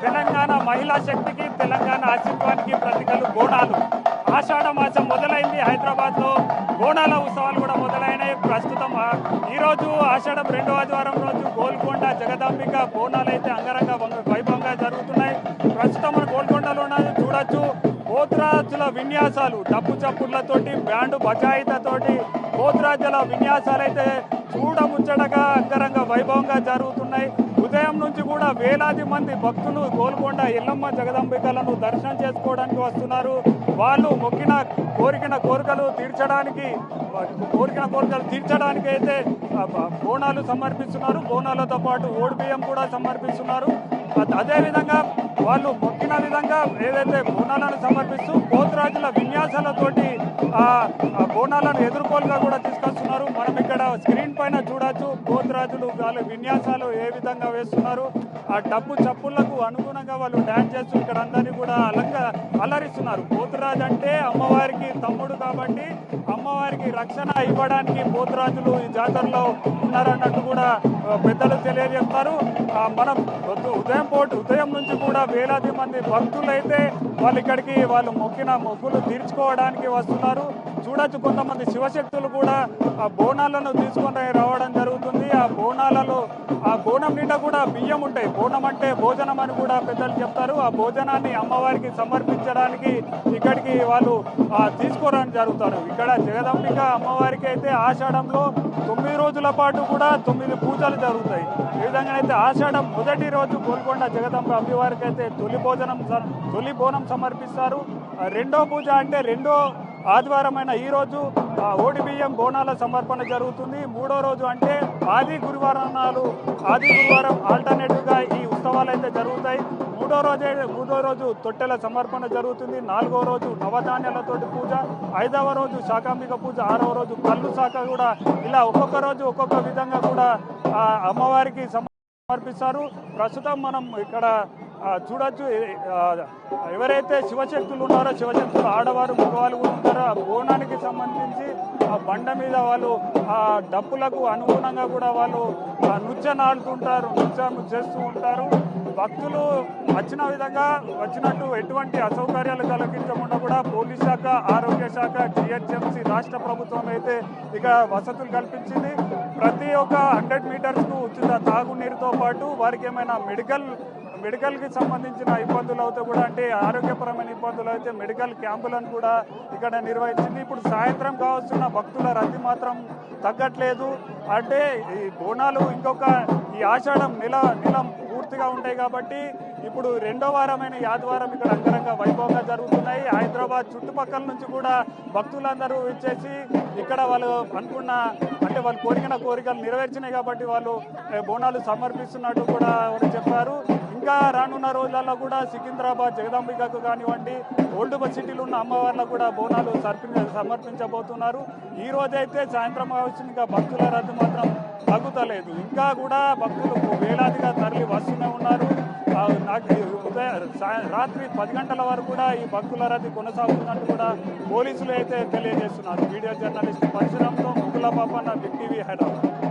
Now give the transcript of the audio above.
తెలంగాణ మహిళా శక్తికి, తెలంగాణ అస్తిత్వానికి ప్రతీకలు బోనాలు. ఆషాఢ మాసం మొదలైంది. హైదరాబాద్లో బోనాల ఉత్సవాలు కూడా మొదలైనాయి. ప్రస్తుతం ఈరోజు ఆషాఢం 2వ ఆదివారం రోజు గోల్కొండ జగదాంబిక బోనాలు అయితే అంగరంగ వైభవంగా జరుగుతున్నాయి. ప్రస్తుతం మన గోల్కొండలో చూడొచ్చు పోతురాజుల విన్యాసాలు, డప్పు చప్పుళ్లతోటి, బ్యాండు బజాయితతోటి పోతురాజుల విన్యాసాలు అయితే చూడముచ్చటగా అంగరంగ వైభవంగా జరుగుతున్నాయి. ఉదయం నుంచి కూడా వేలాది మంది భక్తులు గోల్కొండ ఎల్లమ్మ జగదాంబికలను దర్శనం చేసుకోవడానికి వస్తున్నారు. వాళ్ళు కోరికలు తీర్చడానికి అయితే బోనాలు సమర్పిస్తున్నారు. బోనాలతో పాటు ఓడిబియ్యం కూడా సమర్పిస్తున్నారు. అదేవిధంగా వాళ్ళు మొక్కిన విధంగా ఏదైతే బోనాలను సమర్పిస్తూ పోతురాజుల విన్యాసాలతోటి బోనాలను ఎదుర్కోలుగా కూడా తీసుకొస్తున్నారు. మనం ఇక్కడ స్క్రీన్ పైన చూడొచ్చు పోతురాజులు వాళ్ళ విన్యాసాలు ఏ విధంగా వేస్తున్నారు. ఆ డబ్బు చప్పుళ్లకు అనుగుణంగా వాళ్ళు డ్యాన్స్ చేస్తూ ఇక్కడ అందరినీ కూడా అలరిస్తున్నారు. పోతురాజు అంటే అమ్మవారికి తమ్ముడు కాబట్టి అమ్మవారికి రక్షణ ఇవ్వడానికి పోతురాజులు ఈ జాతరలో ఉన్నారన్నట్టు కూడా పెద్దలు తెలియజేస్తారు. మనం ఉదయం నుంచి కూడా వేలాది మంది భక్తులు అయితే వాళ్ళు ఇక్కడికి వాళ్ళు మొక్కిన మొక్కులు తీర్చుకోవడానికి వస్తున్నారు. చూడొచ్చు కొంతమంది శివశక్తులు కూడా ఆ బోనాలను తీసుకొని రావడం జరుగుతుంది. ఆ బోనం నిండా కూడా బియ్యం ఉంటాయి. బోనం అంటే భోజనం అని కూడా పెద్దలు చెప్తారు. ఆ భోజనాన్ని అమ్మవారికి సమర్పించడానికి ఇక్కడికి వాళ్ళు తీసుకోవడం జరుగుతారు. ఇక్కడ జగదాంబిక అమ్మవారికి అయితే ఆషాఢంలో 9 రోజుల పాటు కూడా 9 పూజలు జరుగుతాయి. ఈ విధంగా అయితే ఆషాఢం మొదటి రోజు గోల్కొండ జగదాంబ అమ్మవారికి అయితే తొలి బోనం సమర్పిస్తారు. రెండో పూజ అంటే రెండో ఆదివారమైన ఈ రోజు ఓడిబియ్యం బోనాల సమర్పణ జరుగుతుంది. మూడో రోజు అంటే ఆది గురువారం ఆల్టర్నేటివ్గా ఈ ఉత్సవాలు అయితే జరుగుతాయి. మూడో రోజు తొట్టెల సమర్పణ జరుగుతుంది. 4వ రోజు నవధాన్యాలతోటి పూజ, 5వ రోజు శాకాంబిక పూజ, 6వ రోజు కళ్ళు శాఖ కూడా ఇలా ఒక్కొక్క రోజు ఒక్కొక్క విధంగా కూడా అమ్మవారికి సమర్పిస్తారు. ప్రస్తుతం మనం ఇక్కడ చూడొచ్చు ఎవరైతే శివశక్తులు ఉన్నారో శివశక్తులు ఆడవారు మగవాళ్ళు కూడా ఉంటారో ఆ బోనానికి సంబంధించి ఆ బండ మీద వాళ్ళు ఆ డప్పులకు అనుగుణంగా కూడా వాళ్ళు నృత్యం చేస్తూ ఉంటారు. భక్తులు వచ్చినట్టు ఎటువంటి అసౌకర్యాలు కలిగించకుండా కూడా పోలీస్ శాఖ, ఆరోగ్య శాఖ, జిహెచ్ఎంసీ రాష్ట్ర ప్రభుత్వం అయితే ఇక వసతులు కల్పించింది. ప్రతి ఒక్క 100 మీటర్స్కు ఉచిత తాగునీరుతో పాటు వారికి ఏమైనా మెడికల్కి సంబంధించిన ఇబ్బందులు అయితే కూడా అంటే ఆరోగ్యపరమైన ఇబ్బందులు అయితే మెడికల్ క్యాంపులను కూడా ఇక్కడ నిర్వహించింది. ఇప్పుడు సాయంత్రం కావస్తున్న భక్తుల రద్దీ మాత్రం తగ్గట్లేదు. అంటే ఈ బోనాలు ఈ ఆషాఢం నెల పూర్తిగా ఉంటాయి కాబట్టి ఇప్పుడు రెండో వారమైన ఈ ఆదివారం ఇక్కడ అంగరంగ వైభవంగా జరుగుతున్నాయి. హైదరాబాద్ చుట్టుపక్కల నుంచి కూడా భక్తులందరూ వచ్చేసి ఇక్కడ వాళ్ళు వాళ్ళు కోరికలు నెరవేర్చినాయి కాబట్టి వాళ్ళు బోనాలు సమర్పిస్తున్నట్టు కూడా వాళ్ళు చెప్పారు. ఇంకా రానున్న రోజులలో కూడా సికింద్రాబాద్ జగదాంబికకు కానివ్వండి, ఓల్డ్ బస్ సిటీలో ఉన్న అమ్మవార్లకు కూడా బోనాలు సమర్పించబోతున్నారు. ఈ రోజైతే సాయంత్రం కావచ్చు ఇంకా భక్తుల రద్దు మాత్రం తగ్గుతలేదు. ఇంకా కూడా భక్తులు వేలాదిగా తరలి వస్తూనే ఉన్నారు. రాత్రి 10 గంటల వరకు కూడా ఈ భక్తుల రద్దీ కొనసాగుతున్నట్టు కూడా పోలీసులు అయితే తెలియజేస్తున్నారు. వీడియో జర్నలిస్ట్ పరిశ్రమతో ముగ్గుల పాపన్న, బిగ్ టీవీ, హైదరాబాద్.